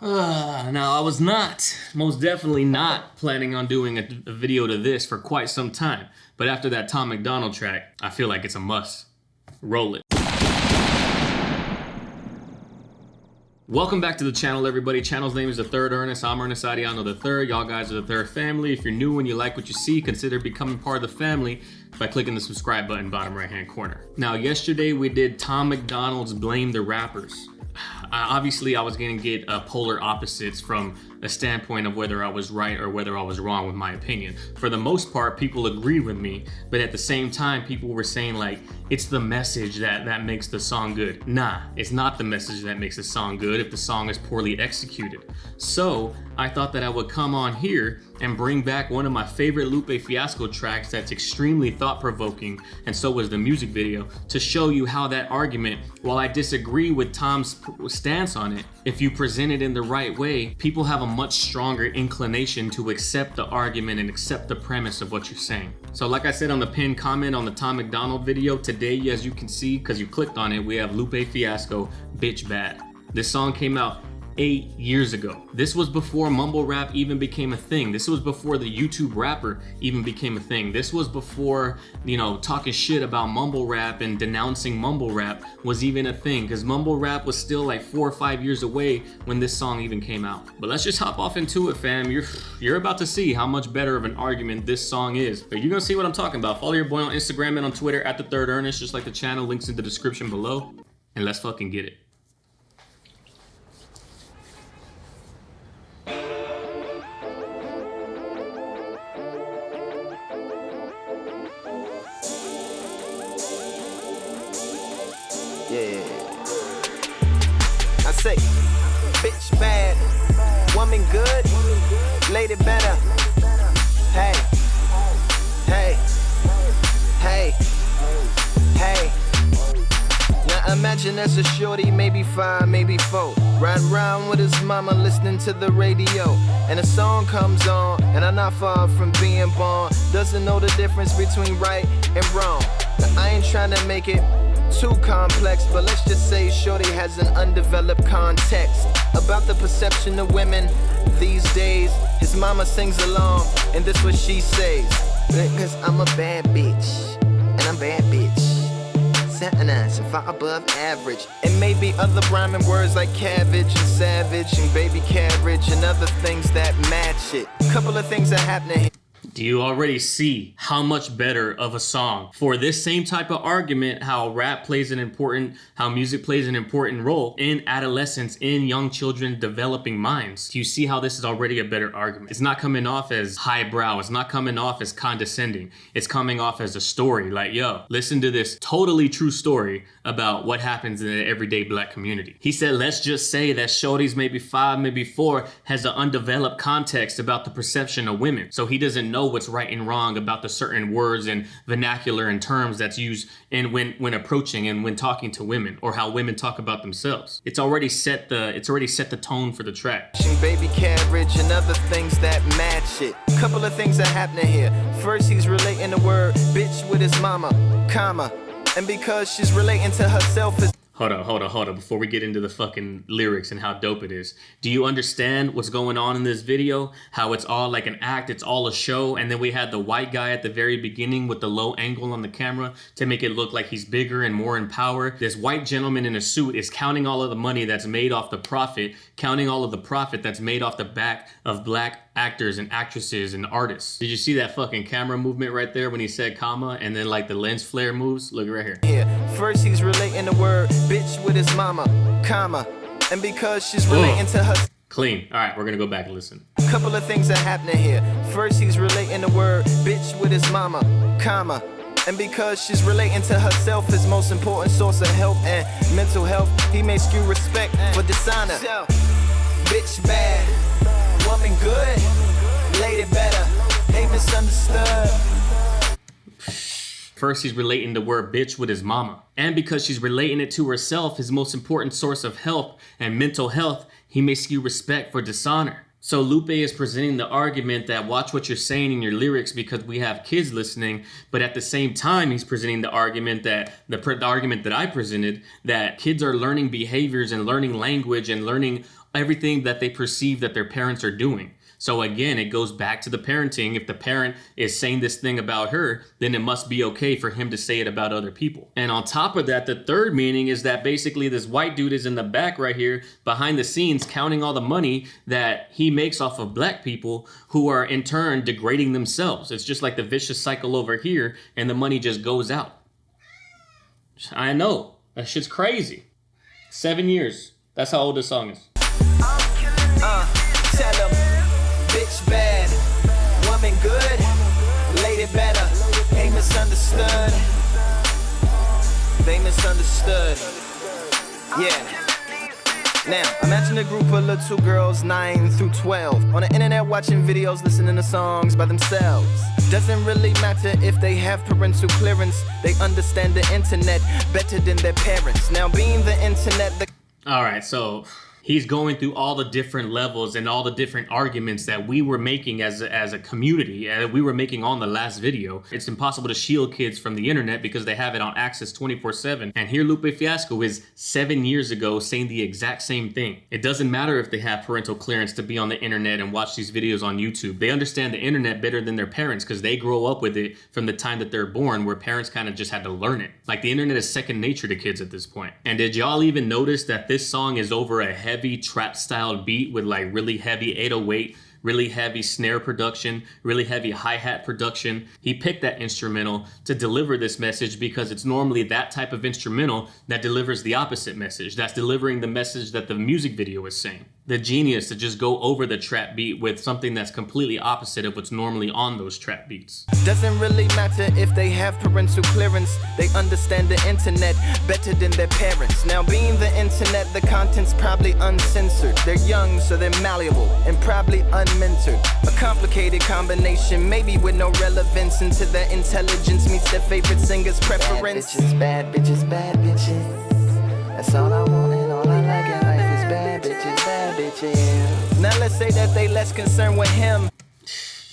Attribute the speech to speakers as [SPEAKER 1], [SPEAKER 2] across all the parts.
[SPEAKER 1] Now, I was most definitely not planning on doing a video to this for quite some time. But after that Tom MacDonald track, I feel like it's a must. Roll it. Welcome back to the channel, everybody. Channel's name is TheThirdErnest. I'm Ernest Ariano the Third. Y'all guys are the Third family. If you're new and you like what you see, consider becoming part of the family by clicking the subscribe button bottom right-hand corner. Now, yesterday we did Tom MacDonald's Blame the Rappers. Obviously, I was going to get polar opposites from a standpoint of whether I was right or whether I was wrong with my opinion. For the most part, people agreed with me, but at the same time, people were saying like, it's the message that makes the song good. Nah, it's not the message that makes the song good if the song is poorly executed. So I thought that I would come on here and bring back one of my favorite Lupe Fiasco tracks that's extremely thought-provoking, and so was the music video, to show you how that argument, while I disagree with Tom's stance on it, if you present it in the right way, people have a much stronger inclination to accept the argument and accept the premise of what you're saying. So like I said on the pinned comment on the Tom MacDonald video, today, as you can see, because you clicked on it, we have Lupe Fiasco, Bitch Bad. This song came out 8 years ago. This was before mumble rap even became a thing. This was before the YouTube rapper even became a thing. This was before, you know, talking shit about mumble rap and denouncing mumble rap was even a thing, because mumble rap was still like 4 or 5 years away when this song even came out. But let's just hop off into it, fam. You're about to see how much better of an argument this song is. But you're gonna see what I'm talking about. Follow your boy on Instagram and on Twitter at TheThirdErnest, just like the channel. Links in the description below. And let's fucking get it.
[SPEAKER 2] Yeah. I say, bitch bad, woman good, lady better. Hey, hey, hey, hey. Now imagine as a shorty, maybe 5, maybe 4, riding around with his mama listening to the radio, and a song comes on, and I'm not far from being born. Doesn't know the difference between right and wrong. Now I ain't trying to make it too complex, but let's just say shorty has an undeveloped context about the perception of women these days. His mama sings along, and this what she says: because I'm a bad bitch, and I'm bad bitch, so far above average. And maybe other rhyming words like cabbage and savage and baby carriage and other things that match it. Couple of things are happening.
[SPEAKER 1] Do you already see how much better of a song for this same type of argument, how rap plays an important, how music plays an important role in adolescence, in young children developing minds? Do you see how this is already a better argument? It's not coming off as highbrow. It's not coming off as condescending. It's coming off as a story. Like, yo, listen to this totally true story about what happens in the everyday black community. He said, let's just say that shorty's maybe 5, maybe 4 has an undeveloped context about the perception of women. So he doesn't know what's right and wrong about the certain words and vernacular and terms that's used in when approaching and when talking to women, or how women talk about themselves. It's already set the tone for the track.
[SPEAKER 2] Baby carriage and other things that match it. Couple of things are happening here. First, he's relating the word bitch with his mama, comma, and because she's relating to herself as
[SPEAKER 1] Hold on. Before we get into the fucking lyrics and how dope it is, do you understand what's going on in this video? How it's all like an act, it's all a show, and then we had the white guy at the very beginning with the low angle on the camera to make it look like he's bigger and more in power. This white gentleman in a suit is counting all of the money that's made off the profit, counting all of the profit that's made off the back of black actors and actresses and artists. Did you see that fucking camera movement right there when he said comma, and then like the lens flare moves? Look right here.
[SPEAKER 2] First, he's relating the word bitch with his mama, comma, and because she's relating to her.
[SPEAKER 1] Clean. All right, we're gonna go back and listen.
[SPEAKER 2] Couple of things are happening here. First, he's relating the word bitch with his mama, comma, and because she's relating to herself, his most important source of health and mental health, he may skew respect for dishonor. So, bitch bad, woman good, lady better, ain't misunderstood.
[SPEAKER 1] First, he's relating the word bitch with his mama. And because she's relating it to herself, his most important source of health and mental health, he may skew respect for dishonor. So Lupe is presenting the argument that watch what you're saying in your lyrics because we have kids listening, but at the same time, he's presenting the argument that the argument that I presented, that kids are learning behaviors and learning language and learning everything that they perceive that their parents are doing. So again, it goes back to the parenting. If the parent is saying this thing about her, then it must be okay for him to say it about other people. And on top of that, the third meaning is that basically this white dude is in the back right here behind the scenes counting all the money that he makes off of black people who are in turn degrading themselves. It's just like the vicious cycle over here, and the money just goes out. I know, that shit's crazy. 7 years. That's how old this song is.
[SPEAKER 2] Tell them, bitch bad, woman good, lady better. They misunderstood. They misunderstood. Yeah. Now, imagine a group of little girls 9 through 12 on the internet watching videos, listening to songs by themselves. Doesn't really matter if they have parental clearance. They understand the internet better than their parents. Now, being the internet,
[SPEAKER 1] All right, so he's going through all the different levels and all the different arguments that we were making as a community, we were making on the last video. It's impossible to shield kids from the internet because they have it on access 24/7. And here Lupe Fiasco is 7 years ago saying the exact same thing. It doesn't matter if they have parental clearance to be on the internet and watch these videos on YouTube. They understand the internet better than their parents because they grow up with it from the time that they're born, where parents kind of just had to learn it. Like, the internet is second nature to kids at this point. And did y'all even notice that this song is over a heavy trap style beat with like really heavy 808, really heavy snare production, really heavy hi-hat production? He picked that instrumental to deliver this message because it's normally that type of instrumental that delivers the opposite message. That's delivering the message that the music video is saying. The genius to just go over the trap beat with something that's completely opposite of what's normally on those trap beats.
[SPEAKER 2] doesn't really matter if they have parental clearance. They understand the internet better than their parents. Now, being the internet, the content's probably uncensored. They're young, so they're malleable and probably unmentored. A complicated combination, maybe with no relevance into their intelligence meets their favorite singer's preference.
[SPEAKER 3] Bad bitches, bad bitches. That's all I want and all I like in life is bad bitches, bad bitches.
[SPEAKER 2] Now let's say that they less concerned with him.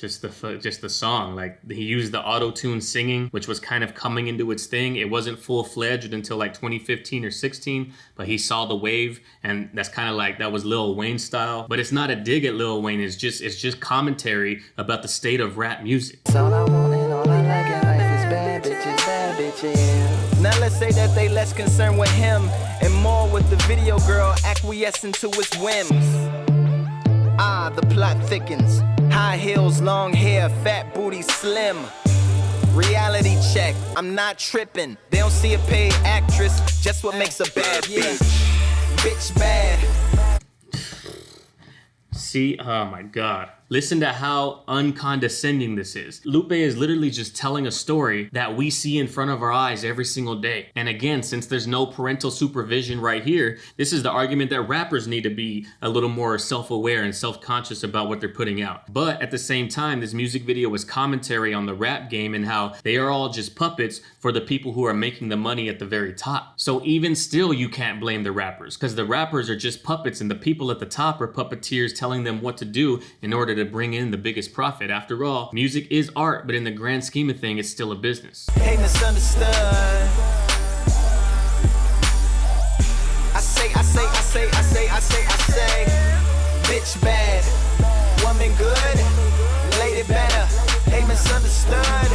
[SPEAKER 1] Just the song, like he used the auto-tune singing, which was kind of coming into its thing. It wasn't full-fledged until like 2015 or 16, but he saw the wave, and that's kind of like, that was Lil Wayne style. But it's not a dig at Lil Wayne, it's just commentary about the state of rap music.
[SPEAKER 3] That's all I want and all I like in life is bad bitches, bad bitches.
[SPEAKER 2] Now let's say that they less concerned with him and more with the video girl acquiescing to his whims. Ah, the plot thickens. High heels, long hair, fat booty, slim. Reality check, I'm not tripping. They don't see a paid actress, just what makes a bad bitch. Bitch bad.
[SPEAKER 1] See, oh my God. Listen to how uncondescending this is. Lupe is literally just telling a story that we see in front of our eyes every single day. And again, since there's no parental supervision right here, this is the argument that rappers need to be a little more self-aware and self-conscious about what they're putting out. But at the same time, this music video is commentary on the rap game and how they are all just puppets for the people who are making the money at the very top. So even still, you can't blame the rappers, because the rappers are just puppets and the people at the top are puppeteers telling them what to do in order to bring in the biggest profit. After all, music is art, but in the grand scheme of things, it's still a business.
[SPEAKER 2] Hey, misunderstood. I say, bitch bad, woman good, lady better. Hey, misunderstood.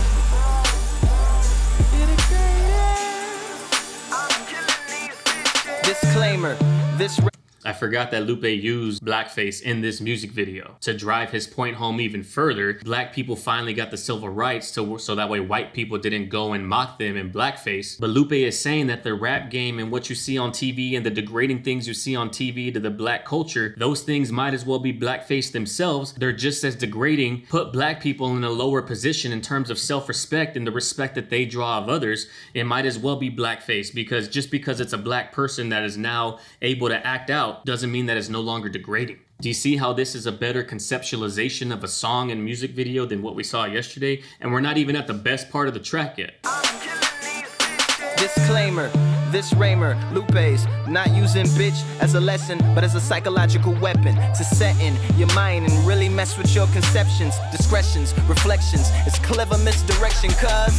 [SPEAKER 2] Disclaimer, this
[SPEAKER 1] I forgot that Lupe used blackface in this music video. To drive his point home even further, black people finally got the civil rights so that way white people didn't go and mock them in blackface. But Lupe is saying that the rap game and what you see on TV and the degrading things you see on TV to the black culture, those things might as well be blackface themselves. They're just as degrading, put black people in a lower position in terms of self-respect and the respect that they draw of others. It might as well be blackface, because just because it's a black person that is now able to act out doesn't mean that it's no longer degrading. Do you see how this is a better conceptualization of a song and music video than what we saw yesterday? And we're not even at the best part of the track yet.
[SPEAKER 2] Disclaimer, this Raymer, Lupe's not using bitch as a lesson, but as a psychological weapon to set in your mind and really mess with your conceptions, discretions, reflections. It's clever misdirection, cuz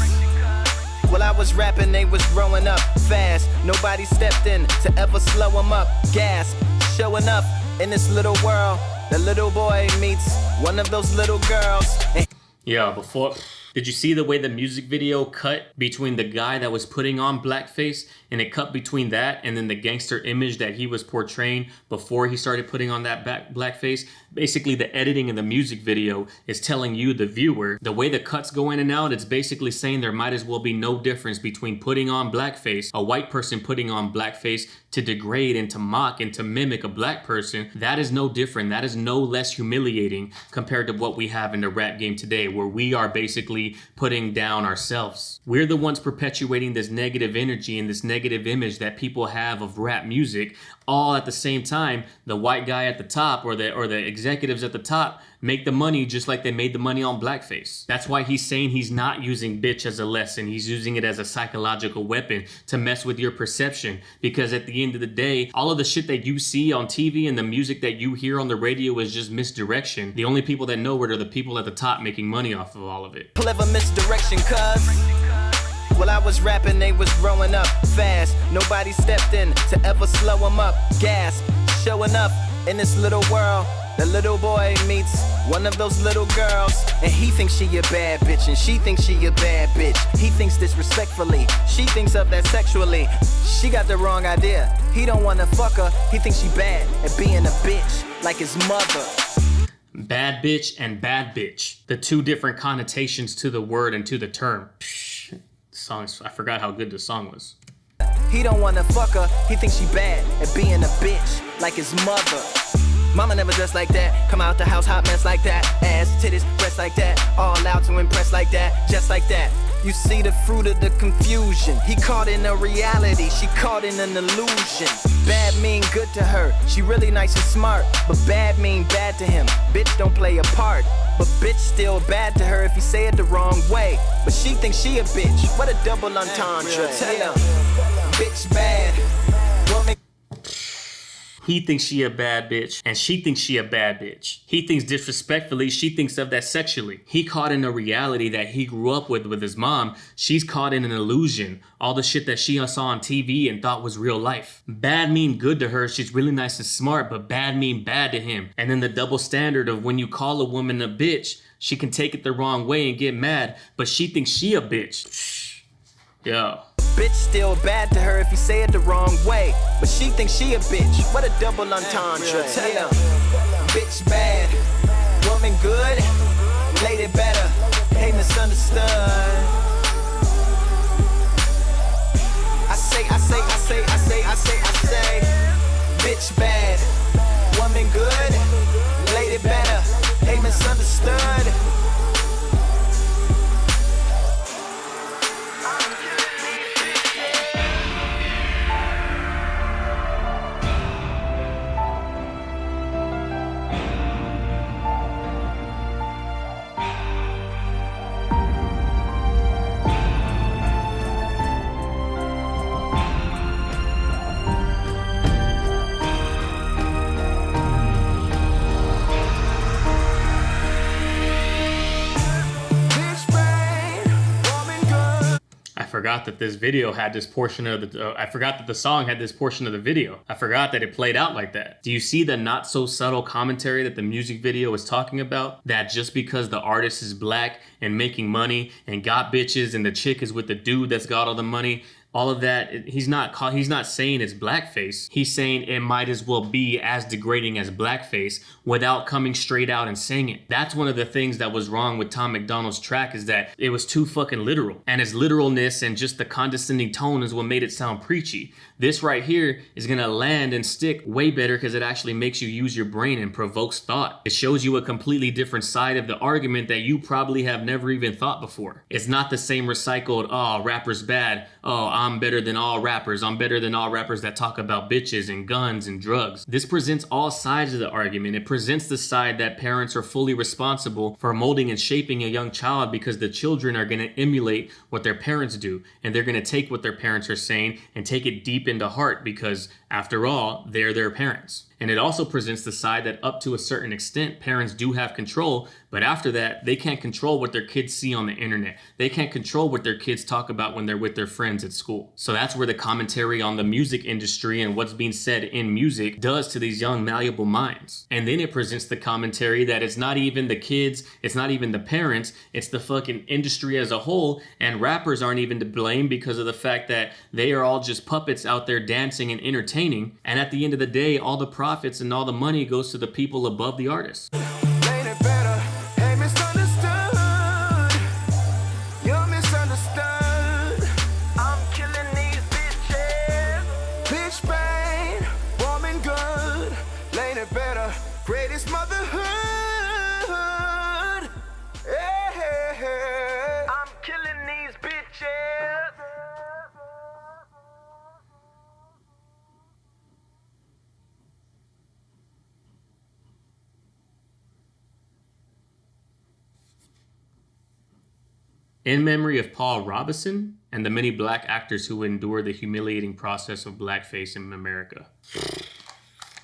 [SPEAKER 2] while I was rapping, they was growing up fast. Nobody stepped in to ever slow them up. Gasp, showing up In this little world, the little boy meets one of those little girls. And
[SPEAKER 1] Yeah, before... Did you see the way the music video cut between the guy that was putting on blackface, and it cut between that and then the gangster image that he was portraying before he started putting on that blackface? Basically, the editing in the music video is telling you, the viewer, the way the cuts go in and out, it's basically saying there might as well be no difference between putting on blackface, a white person putting on blackface to degrade and to mock and to mimic a black person. That is no different. That is no less humiliating compared to what we have in the rap game today, where we are basically putting down ourselves. We're the ones perpetuating this negative energy and this negative image that people have of rap music, all at the same time. The white guy at the top or the executives at the top make the money just like they made the money on blackface. That's why he's saying he's not using bitch as a lesson. He's using it as a psychological weapon to mess with your perception, because at the end of the day, all of the shit that you see on TV and the music that you hear on the radio is just misdirection. The only people that know it are the people at the top making money off of all of it.
[SPEAKER 2] clever misdirection, cuz while I was rapping, they was growing up fast. Nobody stepped in to ever slow them up. Gasp, showing up in this little world. The little boy meets one of those little girls, and he thinks she a bad bitch, and she thinks she a bad bitch. He thinks disrespectfully, she thinks of that sexually. She got the wrong idea. He don't wanna fuck her, he thinks she bad at being a bitch, like his mother.
[SPEAKER 1] Bad bitch and bad bitch. The two different connotations to the word and to the term. Songs, I forgot how good the song was.
[SPEAKER 2] He don't wanna fuck her, he thinks she bad at being a bitch, like his mother. Mama never dressed like that, come out the house hot mess like that. Ass, titties, breasts like that, all out to impress like that, just like that. You see the fruit of the confusion. He caught in a reality, she caught in an illusion. Bad mean good to her, she really nice and smart, but bad mean bad to him. Bitch don't play a part, but bitch still bad to her if you say it the wrong way. But she thinks she a bitch, what a double entendre. Tell her, bitch bad, woman.
[SPEAKER 1] He thinks she a bad bitch, and she thinks she a bad bitch. He thinks disrespectfully, she thinks of that sexually. He caught in a reality that he grew up with his mom. She's caught in an illusion. All the shit that she saw on TV and thought was real life. Bad mean good to her, she's really nice and smart, but bad mean bad to him. And then the double standard of when you call a woman a bitch, she can take it the wrong way and get mad, but she thinks she a bitch. Yo.
[SPEAKER 2] Bitch still bad to her if you say it the wrong way, but she thinks she a bitch, what a double entendre. Tell her, bitch bad, woman good, lady better, hey misunderstood. I say, bitch bad, woman good, lady better, hey misunderstood.
[SPEAKER 1] I forgot that this video had this portion of the, I forgot that the song had this portion of the video. I forgot that it played out like that. Do you see the not so subtle commentary that the music video is talking about? That just because the artist is black and making money and got bitches and the chick is with the dude that's got all the money, all of that, he's not saying it's blackface. He's saying it might as well be as degrading as blackface without coming straight out and saying it. That's one of the things that was wrong with Tom MacDonald's track, is that it was too fucking literal. And his literalness and just the condescending tone is what made it sound preachy. This right here is gonna land and stick way better because it actually makes you use your brain and provokes thought. It shows you a completely different side of the argument that you probably have never even thought before. It's not the same recycled, oh, rapper's bad, oh, I'm better than all rappers, I'm better than all rappers that talk about bitches and guns and drugs. This presents all sides of the argument. It presents the side that parents are fully responsible for molding and shaping a young child, because the children are gonna emulate what their parents do, and they're gonna take what their parents are saying and take it deep into heart, because after all, they're their parents. And it also presents the side that up to a certain extent, parents do have control, but after that, they can't control what their kids see on the internet. They can't control what their kids talk about when they're with their friends at school. So that's where the commentary on the music industry and what's being said in music does to these young, malleable minds. And then it presents the commentary that it's not even the kids, it's not even the parents, it's the fucking industry as a whole, and rappers aren't even to blame because of the fact that they are all just puppets out there dancing and entertaining. And at the end of the day, all the profits and all the money goes to the people above the artists.
[SPEAKER 2] Ain't it better? Hey, misunderstood. You're misunderstood. I'm killing these bitches. Bitch bang, woman good. Ain't it better? Greatest motherhood. Hey, I'm killing these bitches.
[SPEAKER 1] In memory of Paul Robeson and the many black actors who endured the humiliating process of blackface in America.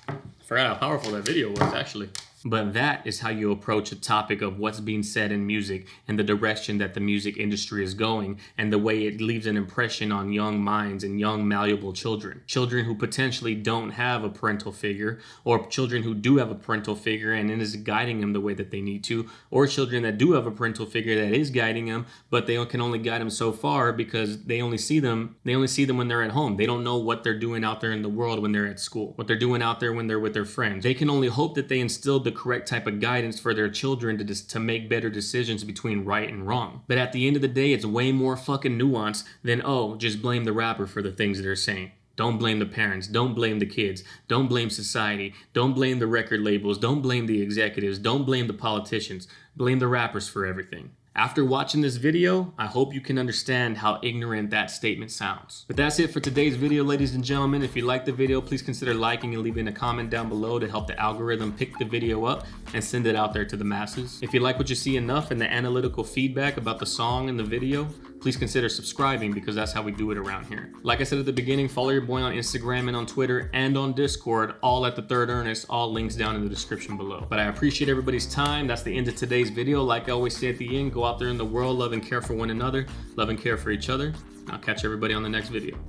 [SPEAKER 1] I forgot how powerful that video was, actually. But that is how you approach a topic of what's being said in music and the direction that the music industry is going and the way it leaves an impression on young minds and young malleable children. Children who potentially don't have a parental figure, or children who do have a parental figure and it is guiding them the way that they need to, or children that do have a parental figure that is guiding them, but they can only guide them so far because they only see them when they're at home. They don't know what they're doing out there in the world when they're at school, what they're doing out there when they're with their friends. They can only hope that they instilled the correct type of guidance for their children to make better decisions between right and wrong. But at the end of the day, it's way more fucking nuanced than, oh, just blame the rapper for the things that they're saying. Don't blame the parents. Don't blame the kids. Don't blame society. Don't blame the record labels. Don't blame the executives. Don't blame the politicians. Blame the rappers for everything. After watching this video, I hope you can understand how ignorant that statement sounds. But that's it for today's video, ladies and gentlemen. If you liked the video, please consider liking and leaving a comment down below to help the algorithm pick the video up and send it out there to the masses. If you like what you see enough and the analytical feedback about the song and the video, please consider subscribing because that's how we do it around here. Like I said at the beginning, follow your boy on Instagram and on Twitter and on Discord, all at TheThirdErnest, all links down in the description below. But I appreciate everybody's time. That's the end of today's video. Like I always say at the end, go out there in the world, love and care for one another, love and care for each other. I'll catch everybody on the next video.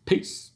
[SPEAKER 1] Peace.